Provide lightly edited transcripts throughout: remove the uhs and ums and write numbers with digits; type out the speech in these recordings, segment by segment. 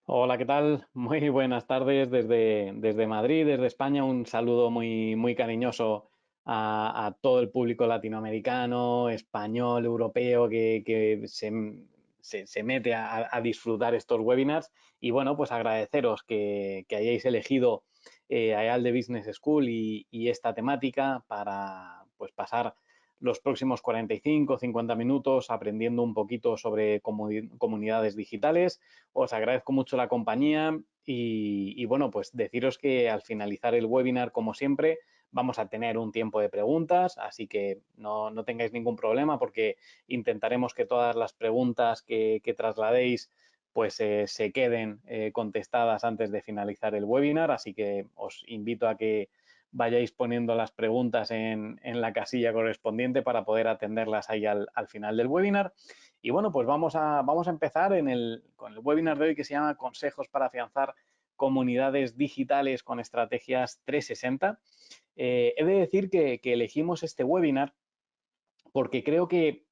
Hola, ¿qué tal? Muy buenas tardes desde Madrid, desde España. Un saludo muy cariñoso a todo el público latinoamericano, español, europeo que se mete a disfrutar estos webinars. Y bueno, pues agradeceros que hayáis elegido IAL de Business School y esta temática para pues pasar los próximos 45 o 50 minutos aprendiendo un poquito sobre comunidades digitales. Os agradezco mucho la compañía y bueno, pues deciros que al finalizar el webinar, como siempre, vamos a tener un tiempo de preguntas, así que no tengáis ningún problema porque intentaremos que todas las preguntas que trasladéis pues se queden contestadas antes de finalizar el webinar, así que os invito a que vayáis poniendo las preguntas en la casilla correspondiente para poder atenderlas ahí al final del webinar. Y bueno, pues vamos a empezar con el webinar de hoy que se llama Consejos para afianzar comunidades digitales con estrategias 360. He de decir que elegimos este webinar porque creo que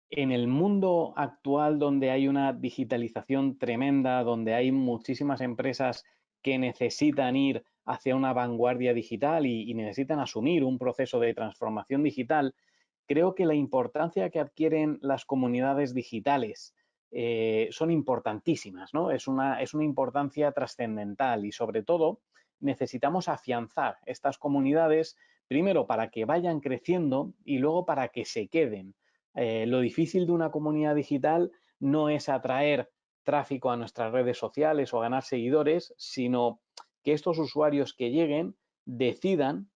en el mundo actual donde hay una digitalización tremenda, donde hay muchísimas empresas que necesitan ir hacia una vanguardia digital y necesitan asumir un proceso de transformación digital, creo que la importancia que adquieren las comunidades digitales son importantísimas, ¿no? Es una importancia trascendental y sobre todo necesitamos afianzar estas comunidades primero para que vayan creciendo y luego para que se queden. Lo difícil de una comunidad digital no es atraer tráfico a nuestras redes sociales o ganar seguidores, sino que estos usuarios que lleguen decidan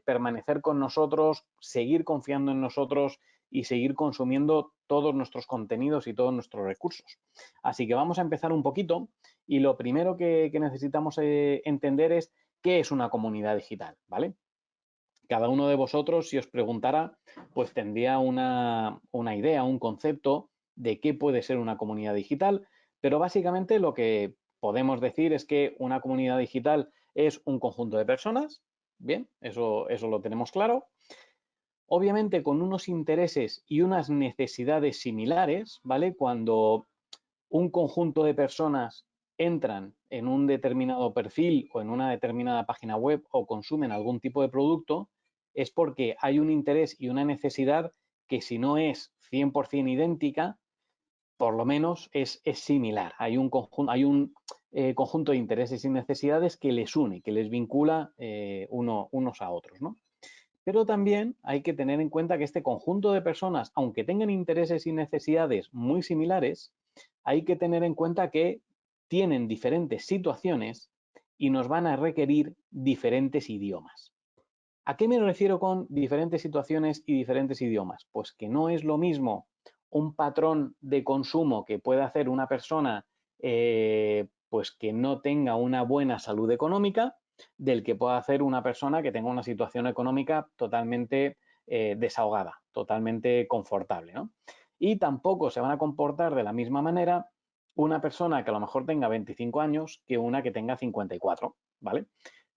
permanecer con nosotros, seguir confiando en nosotros y seguir consumiendo todos nuestros contenidos y todos nuestros recursos. Así que vamos a empezar un poquito y lo primero que necesitamos entender es qué es una comunidad digital, ¿vale? Cada uno de vosotros, si os preguntara, pues tendría una idea, un concepto de qué puede ser una comunidad digital, pero básicamente lo que podemos decir es que una comunidad digital es un conjunto de personas, bien, eso lo tenemos claro, obviamente con unos intereses y unas necesidades similares, ¿vale? Cuando un conjunto de personas entran en un determinado perfil o en una determinada página web o consumen algún tipo de producto, es porque hay un interés y una necesidad que si no es 100% idéntica, por lo menos es similar. Hay un conjunto de intereses y necesidades que les une, que les vincula unos a otros, ¿no? Pero también hay que tener en cuenta que este conjunto de personas, aunque tengan intereses y necesidades muy similares, hay que tener en cuenta que tienen diferentes situaciones y nos van a requerir diferentes idiomas. ¿A qué me refiero con diferentes situaciones y diferentes idiomas? Pues que no es lo mismo un patrón de consumo que pueda hacer una persona pues que no tenga una buena salud económica del que pueda hacer una persona que tenga una situación económica totalmente desahogada, totalmente confortable, ¿no? Y tampoco se van a comportar de la misma manera una persona que a lo mejor tenga 25 años que una que tenga 54, ¿vale?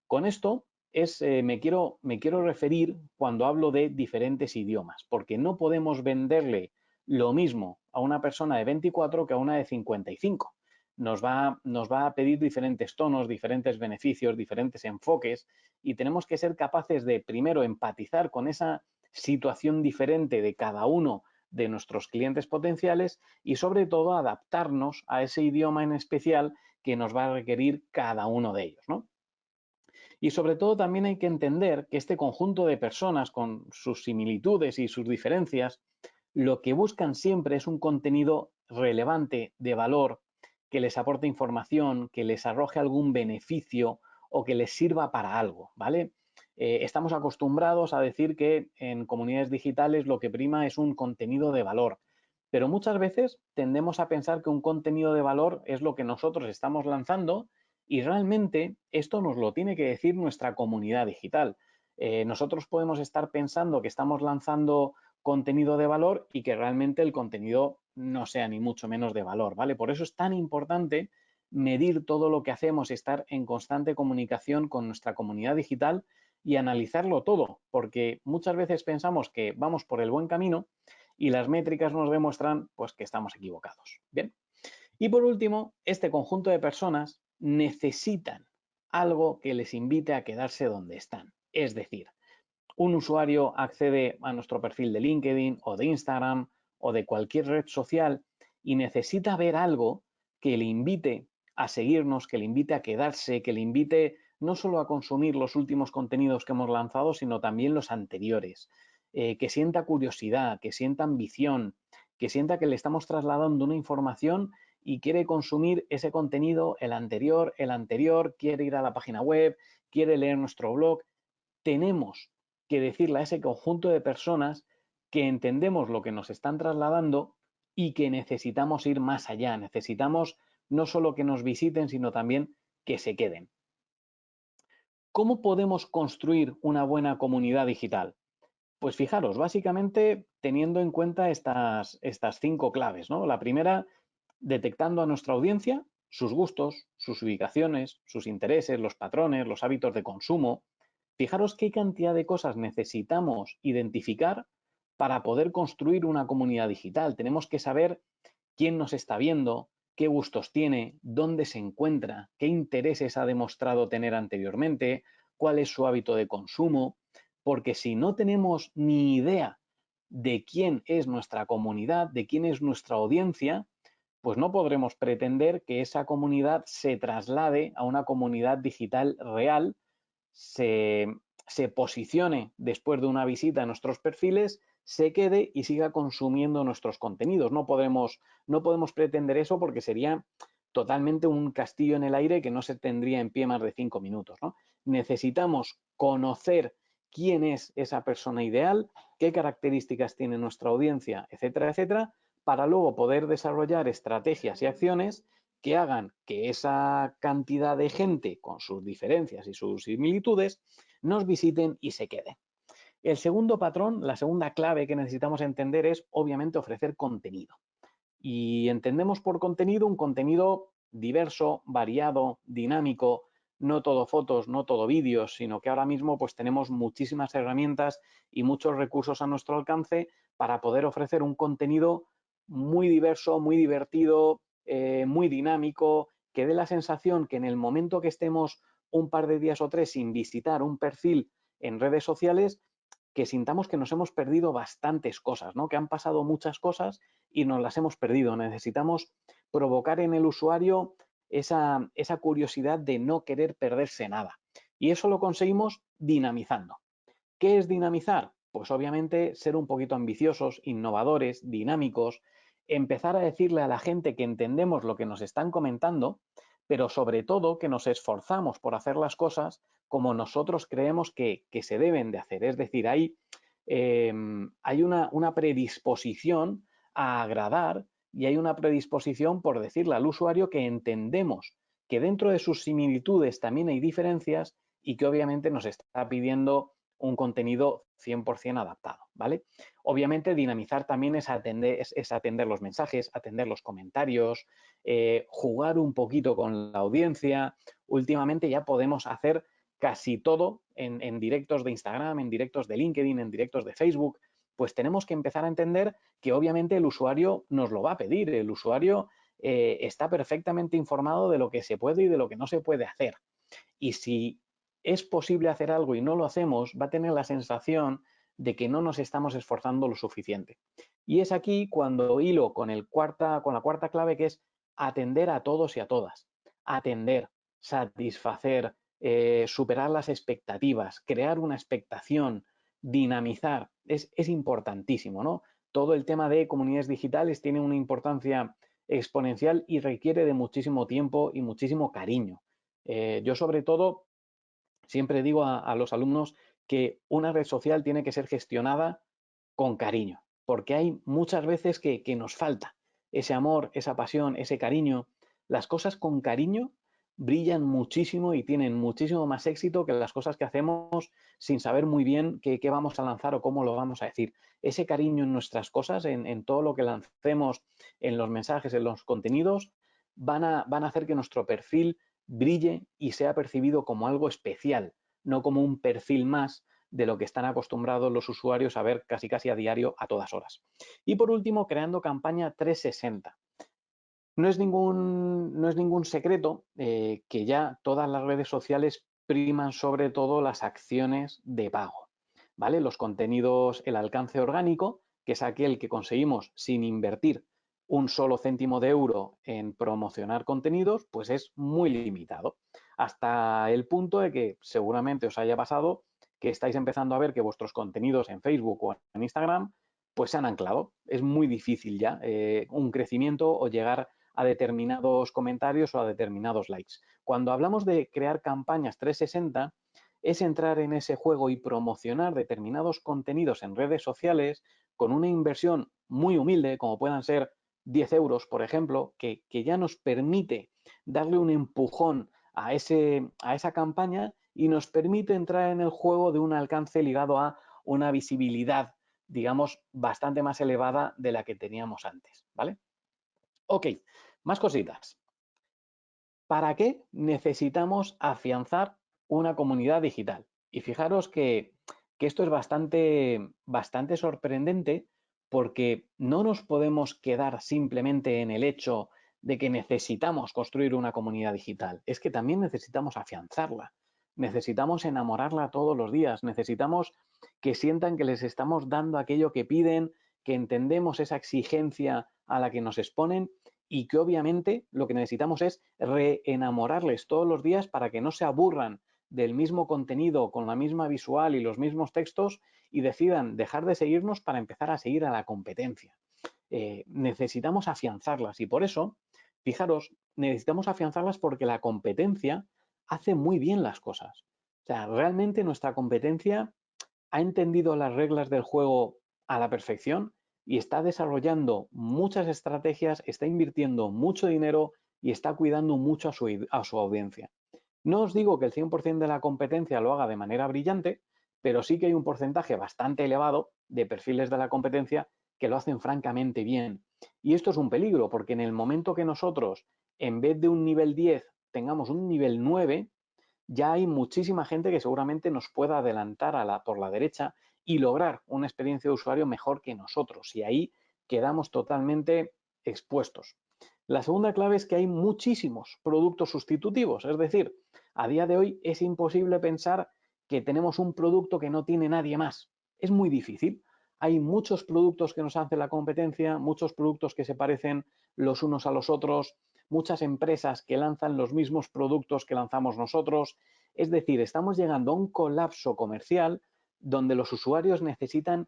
Con esto me quiero referir cuando hablo de diferentes idiomas, porque no podemos venderle lo mismo a una persona de 24 que a una de 55. Nos va a pedir diferentes tonos, diferentes beneficios, diferentes enfoques y tenemos que ser capaces de primero empatizar con esa situación diferente de cada uno de nuestros clientes potenciales y sobre todo adaptarnos a ese idioma en especial que nos va a requerir cada uno de ellos, ¿no? Y sobre todo también hay que entender que este conjunto de personas con sus similitudes y sus diferencias, lo que buscan siempre es un contenido relevante, de valor, que les aporte información, que les arroje algún beneficio o que les sirva para algo, ¿vale? Estamos acostumbrados a decir que en comunidades digitales lo que prima es un contenido de valor, pero muchas veces tendemos a pensar que un contenido de valor es lo que nosotros estamos lanzando y realmente esto nos lo tiene que decir nuestra comunidad digital. Nosotros podemos estar pensando que estamos lanzando contenido de valor y que realmente el contenido no sea ni mucho menos de valor, ¿vale? Por eso es tan importante medir todo lo que hacemos, estar en constante comunicación con nuestra comunidad digital y analizarlo todo, porque muchas veces pensamos que vamos por el buen camino y las métricas nos demuestran pues que estamos equivocados. Bien, Y por último, este conjunto de personas necesitan algo que les invite a quedarse donde están. Es decir, un usuario accede a nuestro perfil de LinkedIn o de Instagram o de cualquier red social y necesita ver algo que le invite a seguirnos, que le invite a quedarse, que le invite no solo a consumir los últimos contenidos que hemos lanzado, sino también los anteriores, que sienta curiosidad, que sienta ambición, que sienta que le estamos trasladando una información y quiere consumir ese contenido, el anterior, quiere ir a la página web, quiere leer nuestro blog. Tenemos que decirle a ese conjunto de personas que entendemos lo que nos están trasladando y que necesitamos ir más allá, necesitamos no solo que nos visiten, sino también que se queden. ¿Cómo podemos construir una buena comunidad digital? Pues fijaros, básicamente teniendo en cuenta estas 5 claves, ¿no? La primera, detectando a nuestra audiencia, sus gustos, sus ubicaciones, sus intereses, los patrones, los hábitos de consumo. Fijaros qué cantidad de cosas necesitamos identificar para poder construir una comunidad digital. Tenemos que saber quién nos está viendo, qué gustos tiene, dónde se encuentra, qué intereses ha demostrado tener anteriormente, cuál es su hábito de consumo, porque si no tenemos ni idea de quién es nuestra comunidad, de quién es nuestra audiencia, pues no podremos pretender que esa comunidad se traslade a una comunidad digital real, se, se posicione después de una visita a nuestros perfiles, se quede y siga consumiendo nuestros contenidos. No podemos pretender eso porque sería totalmente un castillo en el aire que no se tendría en pie más de 5 minutos, ¿no? Necesitamos conocer quién es esa persona ideal, qué características tiene nuestra audiencia, etcétera, etcétera, para luego poder desarrollar estrategias y acciones que hagan que esa cantidad de gente, con sus diferencias y sus similitudes, nos visiten y se queden. El segundo patrón, la segunda clave que necesitamos entender es, obviamente, ofrecer contenido. Y entendemos por contenido un contenido diverso, variado, dinámico, no todo fotos, no todo vídeos, sino que ahora mismo pues tenemos muchísimas herramientas y muchos recursos a nuestro alcance para poder ofrecer un contenido muy diverso, muy divertido, muy dinámico, que dé la sensación que en el momento que estemos un par de días o 3 sin visitar un perfil en redes sociales, que sintamos que nos hemos perdido bastantes cosas, ¿no? Que han pasado muchas cosas y nos las hemos perdido. Necesitamos provocar en el usuario esa curiosidad de no querer perderse nada. Y eso lo conseguimos dinamizando. ¿Qué es dinamizar? Pues obviamente ser un poquito ambiciosos, innovadores, dinámicos, empezar a decirle a la gente que entendemos lo que nos están comentando, pero sobre todo que nos esforzamos por hacer las cosas como nosotros creemos que se deben de hacer. Es decir, hay una predisposición a agradar y hay una predisposición por decirle al usuario que entendemos que dentro de sus similitudes también hay diferencias y que obviamente nos está pidiendo un contenido 100% adaptado, ¿vale? Obviamente dinamizar también es atender los mensajes, atender los comentarios, jugar un poquito con la audiencia. Últimamente ya podemos hacer casi todo en directos de Instagram, en directos de LinkedIn, en directos de Facebook. Pues tenemos que empezar a entender que obviamente el usuario nos lo va a pedir, el usuario está perfectamente informado de lo que se puede y de lo que no se puede hacer. Y si es posible hacer algo y no lo hacemos, va a tener la sensación de que no nos estamos esforzando lo suficiente. Y es aquí cuando hilo con la cuarta clave, que es atender a todos y a todas. Atender, satisfacer, superar las expectativas, crear una expectación, dinamizar, es importantísimo, ¿no? Todo el tema de comunidades digitales tiene una importancia exponencial y requiere de muchísimo tiempo y muchísimo cariño. Yo sobre todo siempre digo a los alumnos que una red social tiene que ser gestionada con cariño, porque hay muchas veces que nos falta ese amor, esa pasión, ese cariño. Las cosas con cariño brillan muchísimo y tienen muchísimo más éxito que las cosas que hacemos sin saber muy bien qué vamos a lanzar o cómo lo vamos a decir. Ese cariño en nuestras cosas, en todo lo que lancemos, en los mensajes, en los contenidos, van a hacer que nuestro perfil brille y sea percibido como algo especial, no como un perfil más de lo que están acostumbrados los usuarios a ver casi a diario a todas horas. Y por último, creando campaña 360. No es ningún secreto que ya todas las redes sociales priman sobre todo las acciones de pago, ¿vale? Los contenidos, el alcance orgánico, que es aquel que conseguimos sin invertir un solo céntimo de euro en promocionar contenidos, pues es muy limitado. Hasta el punto de que seguramente os haya pasado que estáis empezando a ver que vuestros contenidos en Facebook o en Instagram pues se han anclado. Es muy difícil ya un crecimiento o llegar a determinados comentarios o a determinados likes. Cuando hablamos de crear campañas 360, es entrar en ese juego y promocionar determinados contenidos en redes sociales con una inversión muy humilde, como puedan ser 10 euros, por ejemplo, que ya nos permite darle un empujón a esa campaña y nos permite entrar en el juego de un alcance ligado a una visibilidad, digamos, bastante más elevada de la que teníamos antes, ¿vale? Ok, más cositas. ¿Para qué necesitamos afianzar una comunidad digital? Y fijaros que esto es bastante sorprendente porque no nos podemos quedar simplemente en el hecho de que necesitamos construir una comunidad digital. Es que también necesitamos afianzarla. Necesitamos enamorarla todos los días. Necesitamos que sientan que les estamos dando aquello que piden, que entendemos esa exigencia a la que nos exponen y que obviamente lo que necesitamos es reenamorarles todos los días para que no se aburran del mismo contenido, con la misma visual y los mismos textos y decidan dejar de seguirnos para empezar a seguir a la competencia. Necesitamos afianzarlas y por eso, fijaros, necesitamos afianzarlas porque la competencia hace muy bien las cosas. O sea, realmente nuestra competencia ha entendido las reglas del juego a la perfección y está desarrollando muchas estrategias, está invirtiendo mucho dinero y está cuidando mucho a su audiencia. No os digo que el 100% de la competencia lo haga de manera brillante, pero sí que hay un porcentaje bastante elevado de perfiles de la competencia que lo hacen francamente bien. Y esto es un peligro, porque en el momento que nosotros, en vez de un nivel 10, tengamos un nivel 9, ya hay muchísima gente que seguramente nos pueda adelantar por la derecha y lograr una experiencia de usuario mejor que nosotros. Y ahí quedamos totalmente expuestos. La segunda clave es que hay muchísimos productos sustitutivos. Es decir, a día de hoy es imposible pensar que tenemos un producto que no tiene nadie más. Es muy difícil. Hay muchos productos que nos hace la competencia, muchos productos que se parecen los unos a los otros, muchas empresas que lanzan los mismos productos que lanzamos nosotros. Es decir, estamos llegando a un colapso comercial donde los usuarios necesitan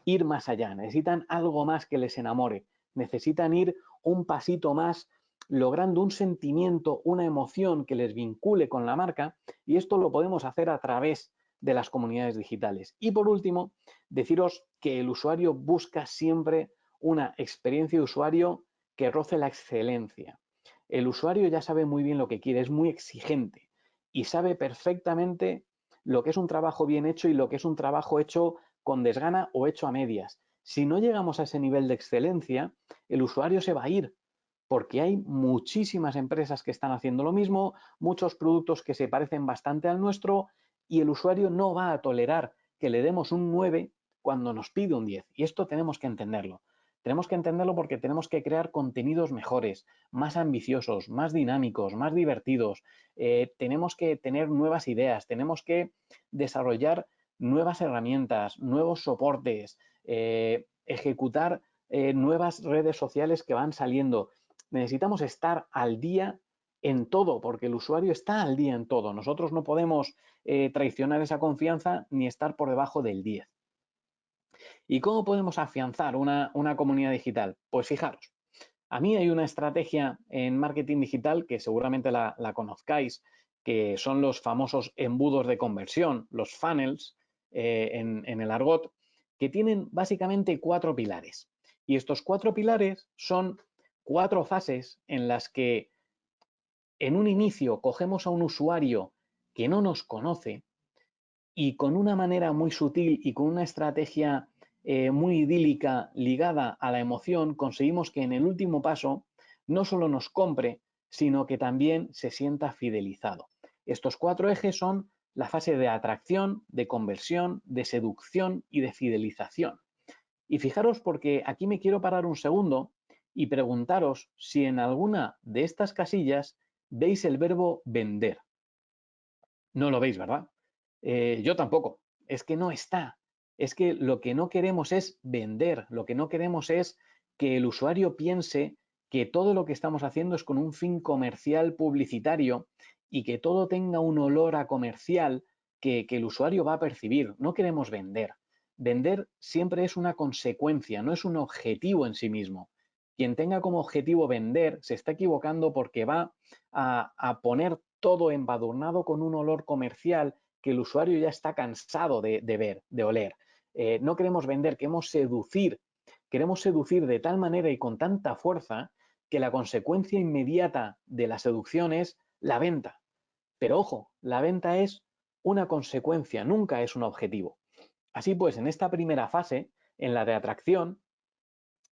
ir más allá, necesitan algo más que les enamore, necesitan ir un pasito más logrando un sentimiento, una emoción que les vincule con la marca y esto lo podemos hacer a través de las comunidades digitales. Y por último, deciros que el usuario busca siempre una experiencia de usuario que roce la excelencia. El usuario ya sabe muy bien lo que quiere, es muy exigente y sabe perfectamente lo que es un trabajo bien hecho y lo que es un trabajo hecho con desgana o hecho a medias. Si no llegamos a ese nivel de excelencia, el usuario se va a ir porque hay muchísimas empresas que están haciendo lo mismo, muchos productos que se parecen bastante al nuestro y el usuario no va a tolerar que le demos un 9 cuando nos pide un 10. Y esto tenemos que entenderlo. Tenemos que entenderlo porque tenemos que crear contenidos mejores, más ambiciosos, más dinámicos, más divertidos. Tenemos que tener nuevas ideas, tenemos que desarrollar nuevas herramientas, nuevos soportes, ejecutar nuevas redes sociales que van saliendo. Necesitamos estar al día en todo, porque el usuario está al día en todo. Nosotros no podemos traicionar esa confianza ni estar por debajo del 10. ¿Y cómo podemos afianzar una comunidad digital? Pues fijaros, a mí hay una estrategia en marketing digital que seguramente la conozcáis, que son los famosos embudos de conversión, los funnels en el argot, que tienen básicamente 4 pilares. Y estos 4 pilares son 4 fases en las que en un inicio cogemos a un usuario que no nos conoce y con una manera muy sutil y con una estrategia muy idílica ligada a la emoción, conseguimos que en el último paso no solo nos compre, sino que también se sienta fidelizado. Estos 4 ejes son la fase de atracción, de conversión, de seducción y de fidelización. Y fijaros porque aquí me quiero parar un segundo y preguntaros si en alguna de estas casillas veis el verbo vender. No lo veis, ¿verdad? Yo tampoco. Es que no está. Es que lo que no queremos es vender. Lo que no queremos es que el usuario piense que todo lo que estamos haciendo es con un fin comercial publicitario y que todo tenga un olor a comercial que el usuario va a percibir. No queremos vender. Vender siempre es una consecuencia, no es un objetivo en sí mismo. Quien tenga como objetivo vender se está equivocando porque va a poner todo embadurnado con un olor comercial que el usuario ya está cansado de ver, de oler. No queremos vender, queremos seducir de tal manera y con tanta fuerza que la consecuencia inmediata de la seducción es la venta. Pero ojo, la venta es una consecuencia, nunca es un objetivo. Así pues, en esta primera fase, en la de atracción,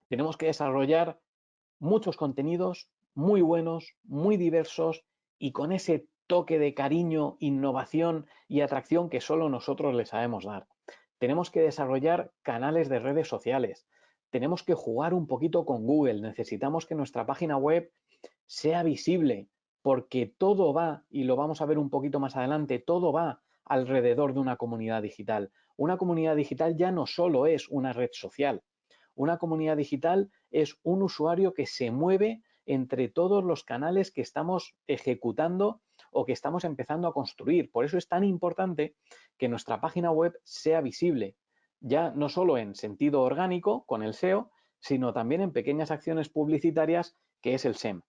tenemos que desarrollar muchos contenidos muy buenos, muy diversos y con ese toque de cariño, innovación y atracción que solo nosotros le sabemos dar. Tenemos que desarrollar canales de redes sociales. Tenemos que jugar un poquito con Google. Necesitamos que nuestra página web sea visible porque todo va, y lo vamos a ver un poquito más adelante, todo va alrededor de una comunidad digital. Una comunidad digital ya no solo es una red social. Una comunidad digital es un usuario que se mueve entre todos los canales que estamos ejecutando o que estamos empezando a construir. Por eso es tan importante que nuestra página web sea visible, ya no solo en sentido orgánico con el SEO, sino también en pequeñas acciones publicitarias que es el SEM.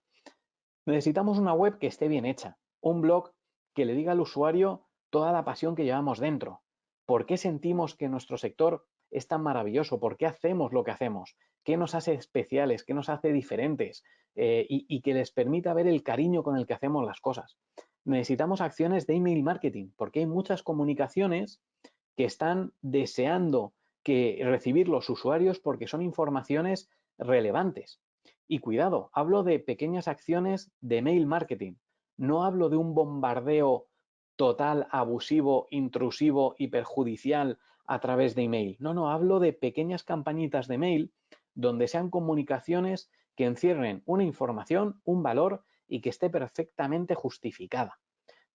Necesitamos una web que esté bien hecha, un blog que le diga al usuario toda la pasión que llevamos dentro. ¿Por qué sentimos que nuestro sector es tan maravilloso? ¿Por qué hacemos lo que hacemos? ¿Qué nos hace especiales? ¿Qué nos hace diferentes? Y que les permita ver el cariño con el que hacemos las cosas. Necesitamos acciones de email marketing, porque hay muchas comunicaciones que están deseando recibir los usuarios porque son informaciones relevantes. Y cuidado, hablo de pequeñas acciones de mail marketing. No hablo de un bombardeo total, abusivo, intrusivo y perjudicial a través de email. No, hablo de pequeñas campañitas de mail donde sean comunicaciones que encierren una información, un valor y que esté perfectamente justificada.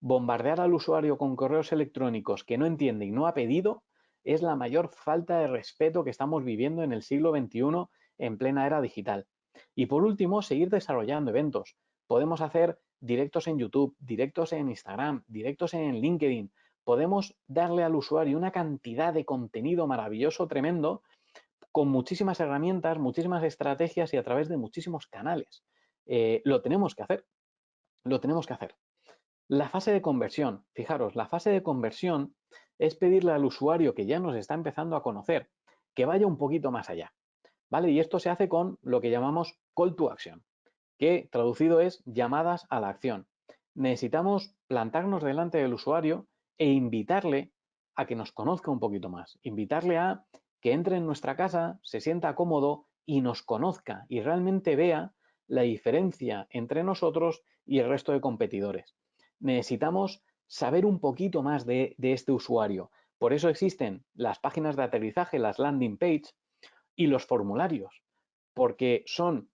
Bombardear al usuario con correos electrónicos que no entiende y no ha pedido es la mayor falta de respeto que estamos viviendo en el siglo XXI en plena era digital. Y por último, seguir desarrollando eventos. Podemos hacer directos en YouTube, directos en Instagram, directos en LinkedIn. Podemos darle al usuario una cantidad de contenido maravilloso, tremendo, con muchísimas herramientas, muchísimas estrategias y a través de muchísimos canales. Lo tenemos que hacer. Lo tenemos que hacer. La fase de conversión. Fijaros, la fase de conversión es pedirle al usuario que ya nos está empezando a conocer que vaya un poquito más allá. ¿Vale? Y esto se hace con lo que llamamos call to action, que traducido es llamadas a la acción. Necesitamos plantarnos delante del usuario e invitarle a que nos conozca un poquito más. Invitarle a que entre en nuestra casa, se sienta cómodo y nos conozca y realmente vea la diferencia entre nosotros y el resto de competidores. Necesitamos saber un poquito más de este usuario. Por eso existen las páginas de aterrizaje, las landing page y los formularios, porque son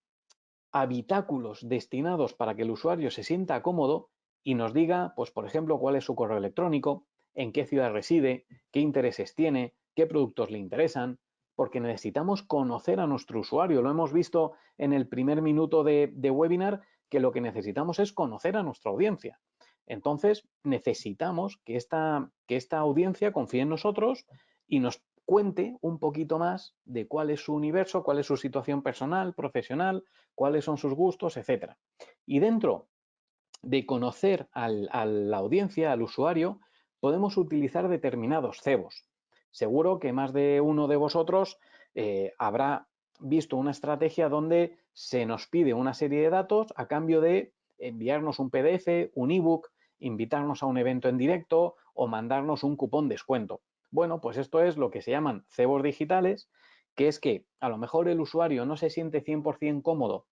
habitáculos destinados para que el usuario se sienta cómodo y nos diga, pues por ejemplo, cuál es su correo electrónico, en qué ciudad reside, qué intereses tiene, qué productos le interesan, porque necesitamos conocer a nuestro usuario. Lo hemos visto en el primer minuto de webinar, que lo que necesitamos es conocer a nuestra audiencia. Entonces, necesitamos que esta audiencia confíe en nosotros y nos cuente un poquito más de cuál es su universo, cuál es su situación personal, profesional, cuáles son sus gustos, etcétera. Y dentro de conocer a la audiencia, al usuario, podemos utilizar determinados cebos. Seguro que más de uno de vosotros habrá visto una estrategia donde se nos pide una serie de datos a cambio de enviarnos un PDF, un ebook, invitarnos a un evento en directo o mandarnos un cupón descuento. Bueno, pues esto es lo que se llaman cebos digitales, que es que a lo mejor el usuario no se siente 100% cómodo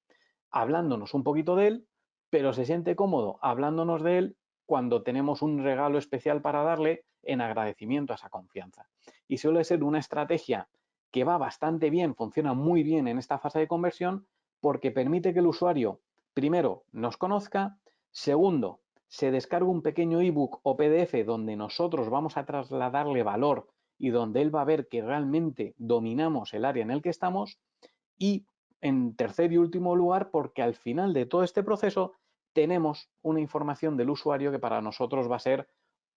hablándonos un poquito de él, pero se siente cómodo hablándonos de él cuando tenemos un regalo especial para darle en agradecimiento a esa confianza. Y suele ser una estrategia que va bastante bien, funciona muy bien en esta fase de conversión, porque permite que el usuario, primero, nos conozca, segundo, se descarga un pequeño ebook o PDF donde nosotros vamos a trasladarle valor y donde él va a ver que realmente dominamos el área en el que estamos, y en tercer y último lugar, porque al final de todo este proceso tenemos una información del usuario que para nosotros va a ser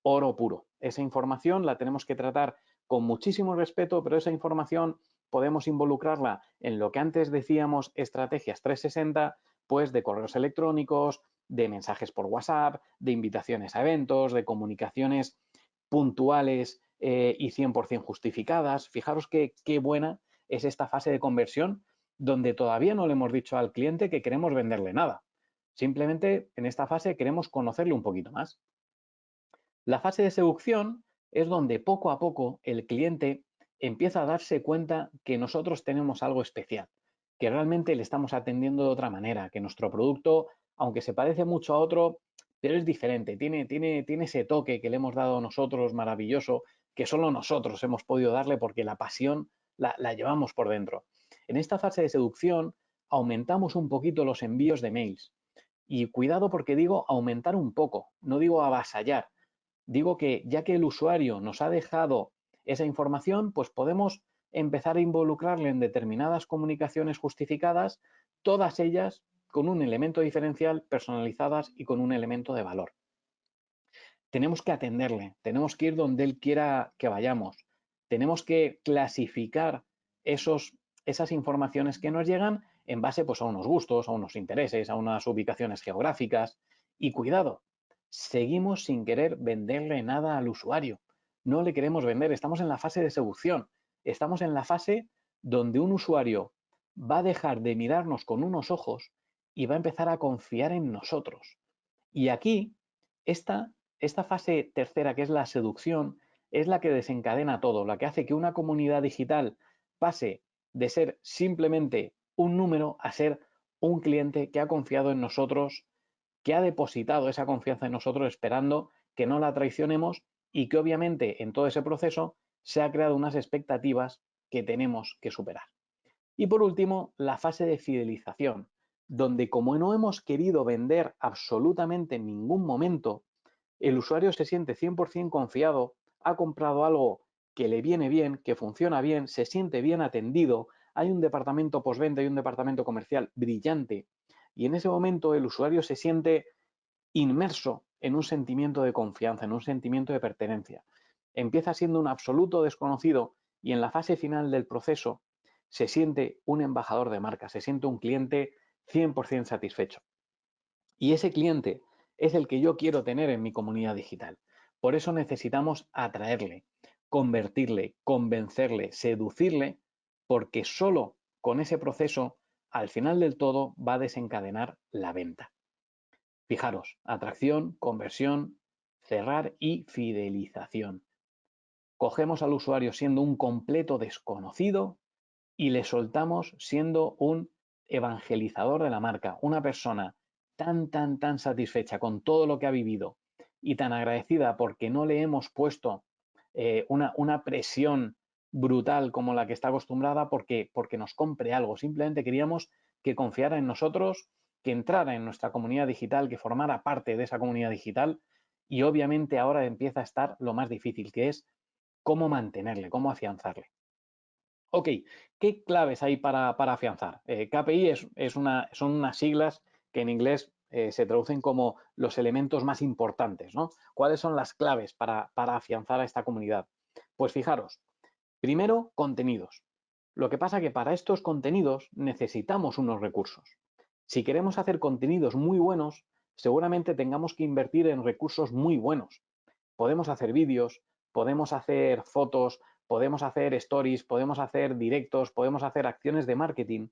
oro puro. Esa información la tenemos que tratar con muchísimo respeto, pero esa información podemos involucrarla en lo que antes decíamos estrategias 360, pues de correos electrónicos, de mensajes por WhatsApp, de invitaciones a eventos, de comunicaciones puntuales y 100% justificadas. Fijaros qué buena es esta fase de conversión donde todavía no le hemos dicho al cliente que queremos venderle nada. Simplemente en esta fase queremos conocerle un poquito más. La fase de seducción es donde poco a poco el cliente empieza a darse cuenta que nosotros tenemos algo especial, que realmente le estamos atendiendo de otra manera, que nuestro producto, aunque se parece mucho a otro, pero es diferente, tiene ese toque que le hemos dado nosotros maravilloso, que solo nosotros hemos podido darle porque la pasión la llevamos por dentro. En esta fase de seducción aumentamos un poquito los envíos de mails. Y cuidado porque digo aumentar un poco, no digo avasallar. Digo que ya que el usuario nos ha dejado esa información, pues podemos empezar a involucrarle en determinadas comunicaciones justificadas, todas ellas con un elemento diferencial, personalizadas y con un elemento de valor. Tenemos que atenderle, tenemos que ir donde él quiera que vayamos, tenemos que clasificar esas informaciones que nos llegan en base pues, a unos gustos, a unos intereses, a unas ubicaciones geográficas. Y cuidado, seguimos sin querer venderle nada al usuario. No le queremos vender, estamos en la fase de seducción, estamos en la fase donde un usuario va a dejar de mirarnos con unos ojos y va a empezar a confiar en nosotros. Y aquí, esta fase tercera, que es la seducción, es la que desencadena todo, la que hace que una comunidad digital pase de ser simplemente un número a ser un cliente que ha confiado en nosotros, que ha depositado esa confianza en nosotros esperando que no la traicionemos y que obviamente en todo ese proceso se ha creado unas expectativas que tenemos que superar. Y por último, la fase de fidelización, donde como no hemos querido vender absolutamente en ningún momento, el usuario se siente 100% confiado, ha comprado algo que le viene bien, que funciona bien, se siente bien atendido, hay un departamento postventa y un departamento comercial brillante, y en ese momento el usuario se siente inmerso en un sentimiento de confianza, en un sentimiento de pertenencia. Empieza siendo un absoluto desconocido y en la fase final del proceso se siente un embajador de marca, se siente un cliente 100% satisfecho. Y ese cliente es el que yo quiero tener en mi comunidad digital. Por eso necesitamos atraerle, convertirle, convencerle, seducirle, porque solo con ese proceso, al final del todo, va a desencadenar la venta. Fijaros, atracción, conversión, cerrar y fidelización. Cogemos al usuario siendo un completo desconocido y le soltamos siendo un evangelizador de la marca, una persona tan satisfecha con todo lo que ha vivido y tan agradecida porque no le hemos puesto una presión brutal como la que está acostumbrada porque nos compre algo. Simplemente queríamos que confiara en nosotros, que entrara en nuestra comunidad digital, que formara parte de esa comunidad digital y obviamente ahora empieza a estar lo más difícil, que es cómo mantenerle, cómo afianzarle. Ok, ¿qué claves hay para afianzar? KPI son unas siglas que en inglés se traducen como los elementos más importantes, ¿no? ¿Cuáles son las claves para afianzar a esta comunidad? Pues fijaros, primero, contenidos. Lo que pasa es que para estos contenidos necesitamos unos recursos. Si queremos hacer contenidos muy buenos, seguramente tengamos que invertir en recursos muy buenos. Podemos hacer vídeos, podemos hacer fotos, podemos hacer stories, podemos hacer directos, podemos hacer acciones de marketing,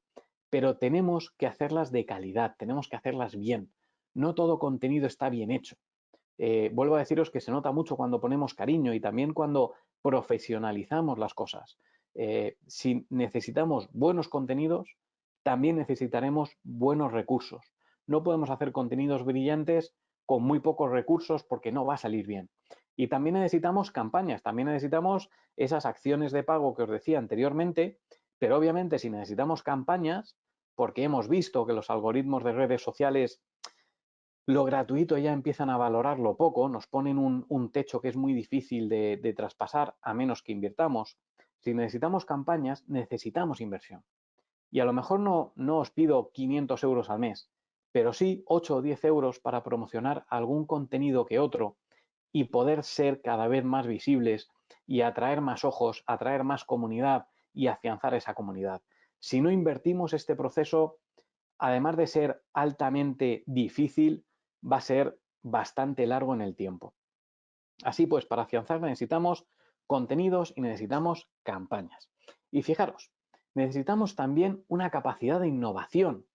pero tenemos que hacerlas de calidad, tenemos que hacerlas bien. No todo contenido está bien hecho. Vuelvo a deciros que se nota mucho cuando ponemos cariño y también cuando profesionalizamos las cosas. Si necesitamos buenos contenidos, también necesitaremos buenos recursos. No podemos hacer contenidos brillantes con muy pocos recursos porque no va a salir bien. Y también necesitamos campañas, también necesitamos esas acciones de pago que os decía anteriormente, pero obviamente si necesitamos campañas, porque hemos visto que los algoritmos de redes sociales lo gratuito ya empiezan a valorarlo poco, nos ponen un techo que es muy difícil de traspasar a menos que invirtamos. Si necesitamos campañas, necesitamos inversión. Y a lo mejor no os pido 500 euros al mes, pero sí 8 o 10 euros para promocionar algún contenido que otro y poder ser cada vez más visibles y atraer más ojos, atraer más comunidad y afianzar esa comunidad. Si no invertimos, este proceso, además de ser altamente difícil, va a ser bastante largo en el tiempo. Así pues, para afianzar necesitamos contenidos y necesitamos campañas. Y fijaros, necesitamos también una capacidad de innovación.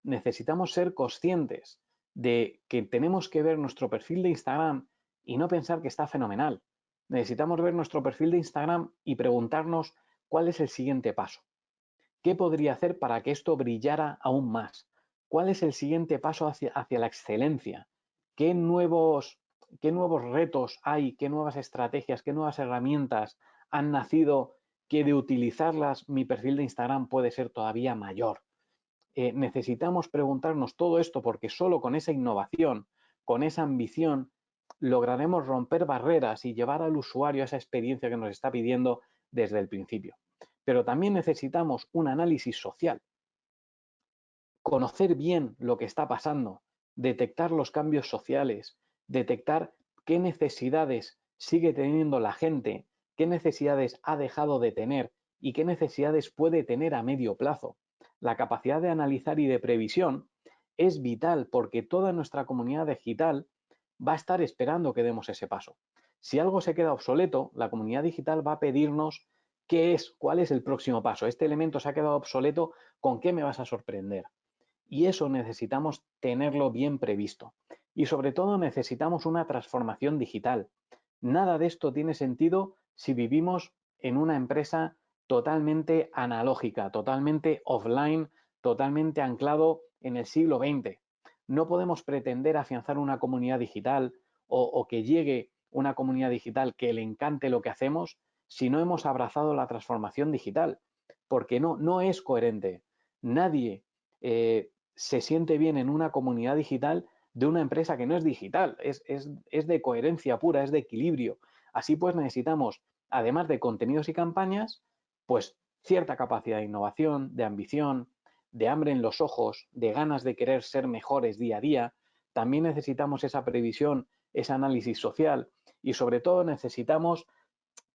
Necesitamos ser conscientes de que tenemos que ver nuestro perfil de Instagram y no pensar que está fenomenal. Necesitamos ver nuestro perfil de Instagram y preguntarnos cuál es el siguiente paso. ¿Qué podría hacer para que esto brillara aún más? ¿Cuál es el siguiente paso hacia la excelencia? ¿Qué nuevos, ¿Qué nuevos retos hay? ¿Qué nuevas estrategias? ¿Qué nuevas herramientas han nacido que de utilizarlas mi perfil de Instagram puede ser todavía mayor? Necesitamos preguntarnos todo esto porque solo con esa innovación, con esa ambición, lograremos romper barreras y llevar al usuario a esa experiencia que nos está pidiendo desde el principio. Pero también necesitamos un análisis social, conocer bien lo que está pasando, detectar los cambios sociales, detectar qué necesidades sigue teniendo la gente, qué necesidades ha dejado de tener y qué necesidades puede tener a medio plazo. La capacidad de analizar y de previsión es vital porque toda nuestra comunidad digital va a estar esperando que demos ese paso. Si algo se queda obsoleto, la comunidad digital va a pedirnos cuál es el próximo paso. Este elemento se ha quedado obsoleto, ¿con qué me vas a sorprender? Y eso necesitamos tenerlo bien previsto. Y sobre todo necesitamos una transformación digital. Nada de esto tiene sentido si vivimos en una empresa totalmente analógica, totalmente offline, totalmente anclado en el siglo XX. No podemos pretender afianzar una comunidad digital o que llegue una comunidad digital que le encante lo que hacemos si no hemos abrazado la transformación digital, porque no es coherente. Nadie se siente bien en una comunidad digital de una empresa que no es digital, es de coherencia pura, es de equilibrio. Así pues necesitamos, además de contenidos y campañas, pues cierta capacidad de innovación, de ambición, de hambre en los ojos, de ganas de querer ser mejores día a día. También necesitamos esa previsión, ese análisis social y sobre todo necesitamos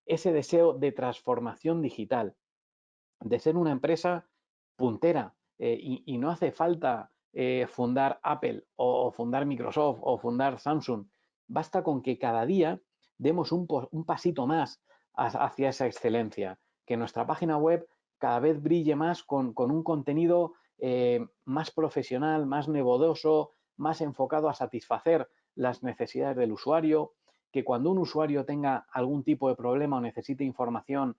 ese deseo de transformación digital, de ser una empresa puntera y no hace falta fundar Apple o fundar Microsoft o fundar Samsung. Basta con que cada día demos un pasito más hacia esa excelencia, que nuestra página web cada vez brille más con un contenido más profesional, más novedoso, más enfocado a satisfacer las necesidades del usuario, que cuando un usuario tenga algún tipo de problema o necesite información,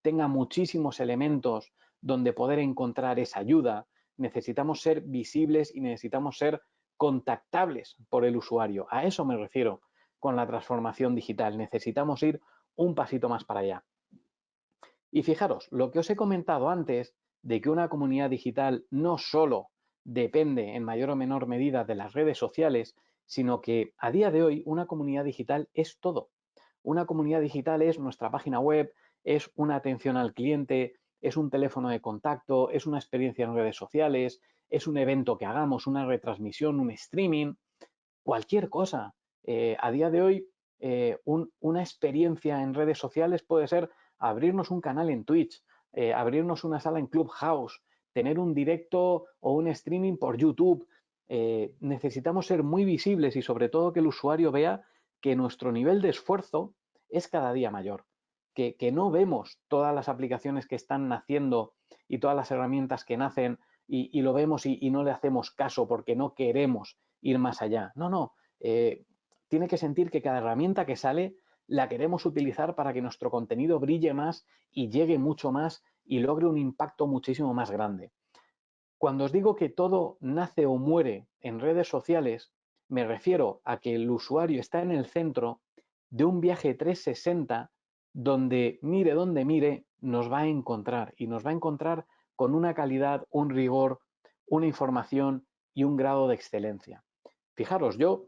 tenga muchísimos elementos donde poder encontrar esa ayuda. Necesitamos ser visibles y necesitamos ser contactables por el usuario. A eso me refiero con la transformación digital. Necesitamos ir un pasito más para allá. Y fijaros, lo que os he comentado antes de que una comunidad digital no solo depende en mayor o menor medida de las redes sociales, sino que a día de hoy una comunidad digital es todo. Una comunidad digital es nuestra página web, es una atención al cliente, es un teléfono de contacto, es una experiencia en redes sociales, es un evento que hagamos, una retransmisión, un streaming, cualquier cosa. A día de hoy, una experiencia en redes sociales puede ser abrirnos un canal en Twitch, abrirnos una sala en Clubhouse, tener un directo o un streaming por YouTube. Necesitamos ser muy visibles y sobre todo que el usuario vea que nuestro nivel de esfuerzo es cada día mayor, que no vemos todas las aplicaciones que están naciendo y todas las herramientas que nacen y lo vemos y no le hacemos caso porque no queremos ir más allá. No, tiene que sentir que cada herramienta que sale la queremos utilizar para que nuestro contenido brille más y llegue mucho más y logre un impacto muchísimo más grande. Cuando os digo que todo nace o muere en redes sociales, me refiero a que el usuario está en el centro de un viaje 360 donde mire, nos va a encontrar y nos va a encontrar con una calidad, un rigor, una información y un grado de excelencia. Fijaros, yo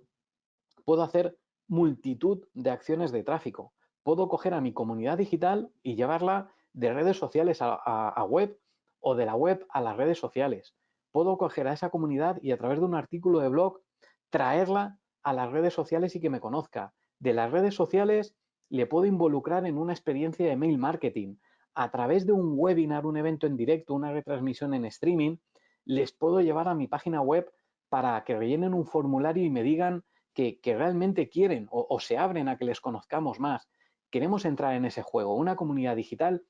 puedo hacer multitud de acciones de tráfico. Puedo coger a mi comunidad digital y llevarla de redes sociales a web o de la web a las redes sociales. Puedo coger a esa comunidad y a través de un artículo de blog traerla a las redes sociales y que me conozca. De las redes sociales le puedo involucrar en una experiencia de mail marketing. A través de un webinar, un evento en directo, una retransmisión en streaming, les puedo llevar a mi página web para que rellenen un formulario y me digan que realmente quieren o se abren a que les conozcamos más. Queremos entrar en ese juego. Una comunidad digital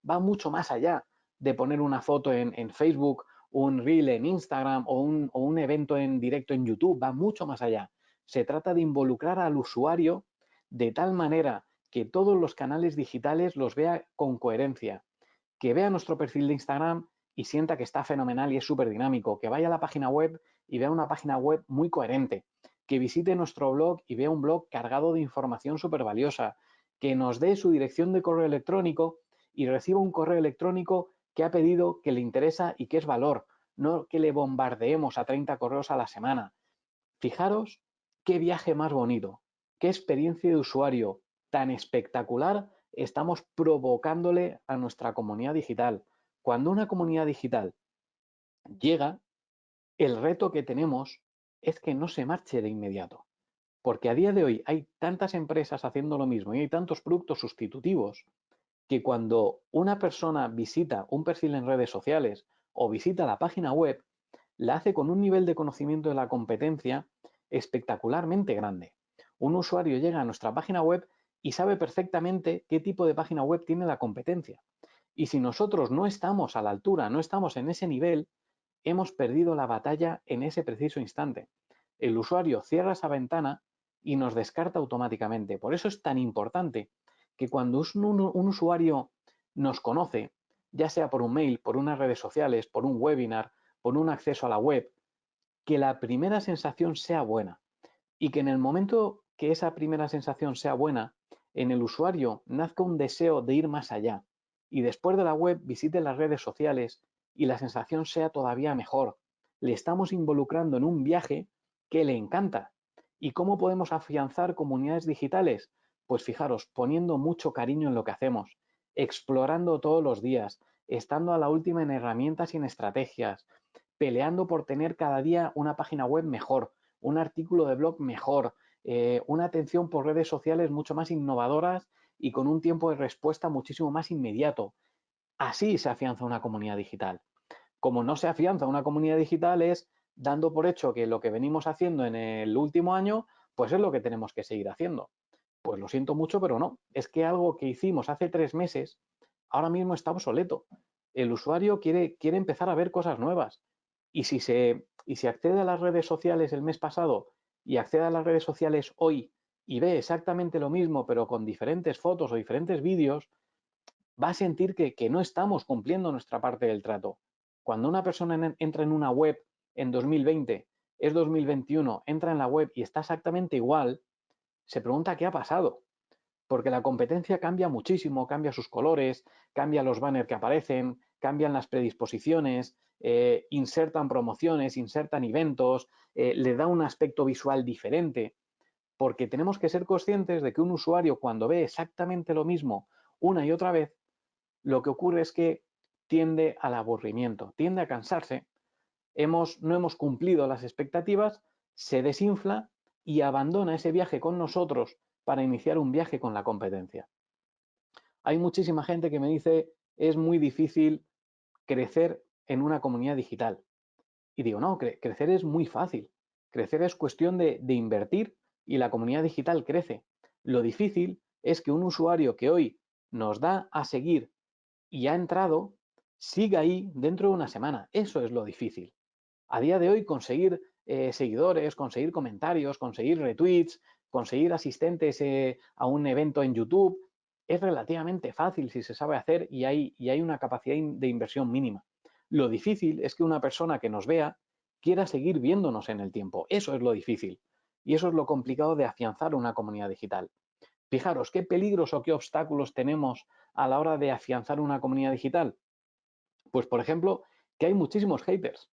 va mucho más allá de poner una foto en Facebook, un reel en Instagram o un evento en directo en YouTube, va mucho más allá. Se trata de involucrar al usuario de tal manera que todos los canales digitales los vea con coherencia, que vea nuestro perfil de Instagram y sienta que está fenomenal y es súper dinámico, que vaya a la página web y vea una página web muy coherente, que visite nuestro blog y vea un blog cargado de información súper valiosa, que nos dé su dirección de correo electrónico y reciba un correo electrónico que ha pedido, que le interesa y que es valor, no que le bombardeemos a 30 correos a la semana. Fijaros qué viaje más bonito, qué experiencia de usuario tan espectacular estamos provocándole a nuestra comunidad digital. Cuando una comunidad digital llega, el reto que tenemos es que no se marche de inmediato. Porque a día de hoy hay tantas empresas haciendo lo mismo y hay tantos productos sustitutivos que cuando una persona visita un perfil en redes sociales o visita la página web, la hace con un nivel de conocimiento de la competencia espectacularmente grande. Un usuario llega a nuestra página web y sabe perfectamente qué tipo de página web tiene la competencia. Y si nosotros no estamos a la altura, no estamos en ese nivel, hemos perdido la batalla en ese preciso instante. El usuario cierra esa ventana y nos descarta automáticamente. Por eso es tan importante que cuando un usuario nos conoce, ya sea por un mail, por unas redes sociales, por un webinar, por un acceso a la web, que la primera sensación sea buena y que en el momento que esa primera sensación sea buena, en el usuario nazca un deseo de ir más allá y después de la web visite las redes sociales y la sensación sea todavía mejor. Le estamos involucrando en un viaje que le encanta. ¿Y cómo podemos afianzar comunidades digitales? Pues fijaros, poniendo mucho cariño en lo que hacemos, explorando todos los días, estando a la última en herramientas y en estrategias, peleando por tener cada día una página web mejor, un artículo de blog mejor, una atención por redes sociales mucho más innovadoras y con un tiempo de respuesta muchísimo más inmediato. Así se afianza una comunidad digital. Como no se afianza una comunidad digital es dando por hecho que lo que venimos haciendo en el último año, pues es lo que tenemos que seguir haciendo. Pues lo siento mucho, pero no. Es que algo que hicimos hace 3 meses ahora mismo está obsoleto. El usuario quiere empezar a ver cosas nuevas. Y si accede a las redes sociales el mes pasado y accede a las redes sociales hoy y ve exactamente lo mismo, pero con diferentes fotos o diferentes vídeos, va a sentir que no estamos cumpliendo nuestra parte del trato. Cuando una persona entra en una web en 2020, es 2021, entra en la web y está exactamente igual, se pregunta qué ha pasado, porque la competencia cambia muchísimo, cambia sus colores, cambia los banners que aparecen, cambian las predisposiciones, insertan promociones, insertan eventos, le da un aspecto visual diferente, porque tenemos que ser conscientes de que un usuario cuando ve exactamente lo mismo una y otra vez, lo que ocurre es que tiende al aburrimiento, tiende a cansarse, no hemos cumplido las expectativas, se desinfla y abandona ese viaje con nosotros para iniciar un viaje con la competencia. Hay muchísima gente que me dice, es muy difícil crecer en una comunidad digital. Y digo, no, crecer es muy fácil. Crecer es cuestión de invertir y la comunidad digital crece. Lo difícil es que un usuario que hoy nos da a seguir y ha entrado, siga ahí dentro de una semana. Eso es lo difícil. A día de hoy conseguir seguidores, conseguir comentarios, conseguir retweets, conseguir asistentes a un evento en YouTube es relativamente fácil si se sabe hacer y hay una capacidad de inversión mínima. Lo difícil es que una persona que nos vea quiera seguir viéndonos en el tiempo. Eso es lo difícil. Y eso es lo complicado de afianzar una comunidad digital. Fijaros, ¿qué peligros o qué obstáculos tenemos a la hora de afianzar una comunidad digital? Pues, por ejemplo, que hay muchísimos haters.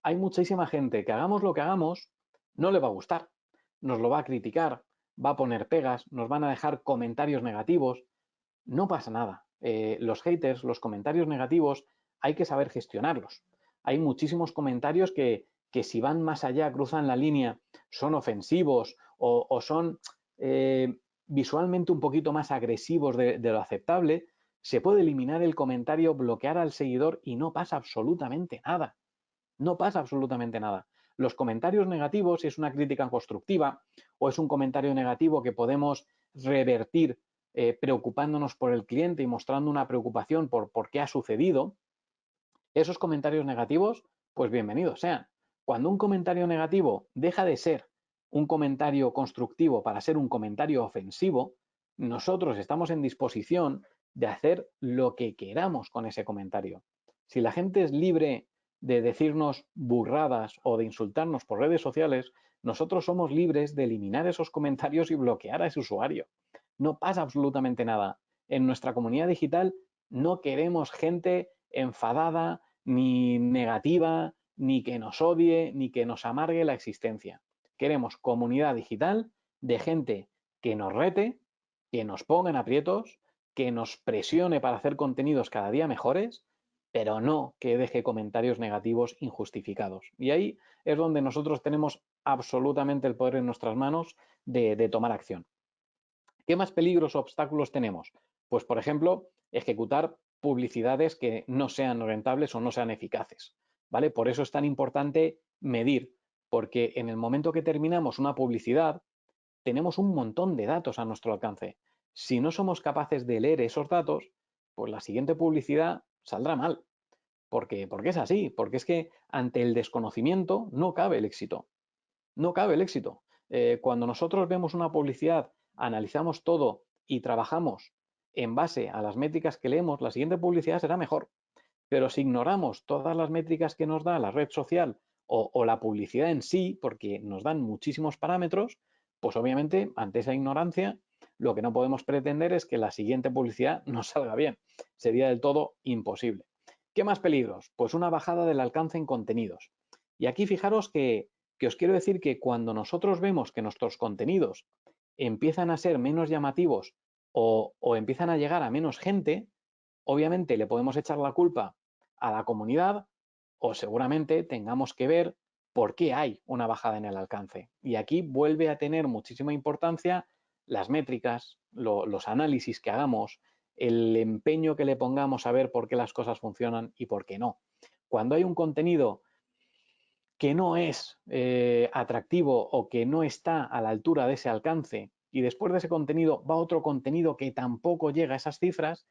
hay muchísima gente que hagamos lo que hagamos, no le va a gustar, nos lo va a criticar, va a poner pegas, nos van a dejar comentarios negativos. No pasa nada. Los haters, los comentarios negativos, hay que saber gestionarlos. Hay muchísimos comentarios que si van más allá, cruzan la línea, son ofensivos o son visualmente un poquito más agresivos de lo aceptable. Se puede eliminar el comentario, bloquear al seguidor y no pasa absolutamente nada. No pasa absolutamente nada. Los comentarios negativos, si es una crítica constructiva o es un comentario negativo que podemos revertir preocupándonos por el cliente y mostrando una preocupación por qué ha sucedido, esos comentarios negativos, pues bienvenidos sean. Cuando un comentario negativo deja de ser un comentario constructivo para ser un comentario ofensivo, nosotros estamos en disposición de hacer lo que queramos con ese comentario. Si la gente es libre de decirnos burradas o de insultarnos por redes sociales, nosotros somos libres de eliminar esos comentarios y bloquear a ese usuario. No pasa absolutamente nada. En nuestra comunidad digital no queremos gente enfadada, ni negativa, ni que nos odie, ni que nos amargue la existencia. Queremos comunidad digital de gente que nos rete, que nos ponga en aprietos, que nos presione para hacer contenidos cada día mejores, pero no que deje comentarios negativos injustificados. Y ahí es donde nosotros tenemos absolutamente el poder en nuestras manos de tomar acción. ¿Qué más peligros o obstáculos tenemos? Pues, por ejemplo, ejecutar publicidades que no sean rentables o no sean eficaces, ¿vale? Por eso es tan importante medir, porque en el momento que terminamos una publicidad, tenemos un montón de datos a nuestro alcance. Si no somos capaces de leer esos datos, pues la siguiente publicidad saldrá mal. Porque es así, porque es que ante el desconocimiento no cabe el éxito. No cabe el éxito. Cuando nosotros vemos una publicidad, analizamos todo y trabajamos en base a las métricas que leemos, la siguiente publicidad será mejor. Pero si ignoramos todas las métricas que nos da la red social o la publicidad en sí, porque nos dan muchísimos parámetros, pues obviamente ante esa ignorancia lo que no podemos pretender es que la siguiente publicidad nos salga bien. Sería del todo imposible. ¿Qué más peligros? Pues una bajada del alcance en contenidos. Y aquí fijaros que os quiero decir que cuando nosotros vemos que nuestros contenidos empiezan a ser menos llamativos o empiezan a llegar a menos gente, obviamente le podemos echar la culpa a la comunidad o seguramente tengamos que ver por qué hay una bajada en el alcance. Y aquí vuelve a tener muchísima importancia las métricas, los análisis que hagamos, el empeño que le pongamos a ver por qué las cosas funcionan y por qué no. Cuando hay un contenido que no es atractivo o que no está a la altura de ese alcance y después de ese contenido va otro contenido que tampoco llega a esas cifras,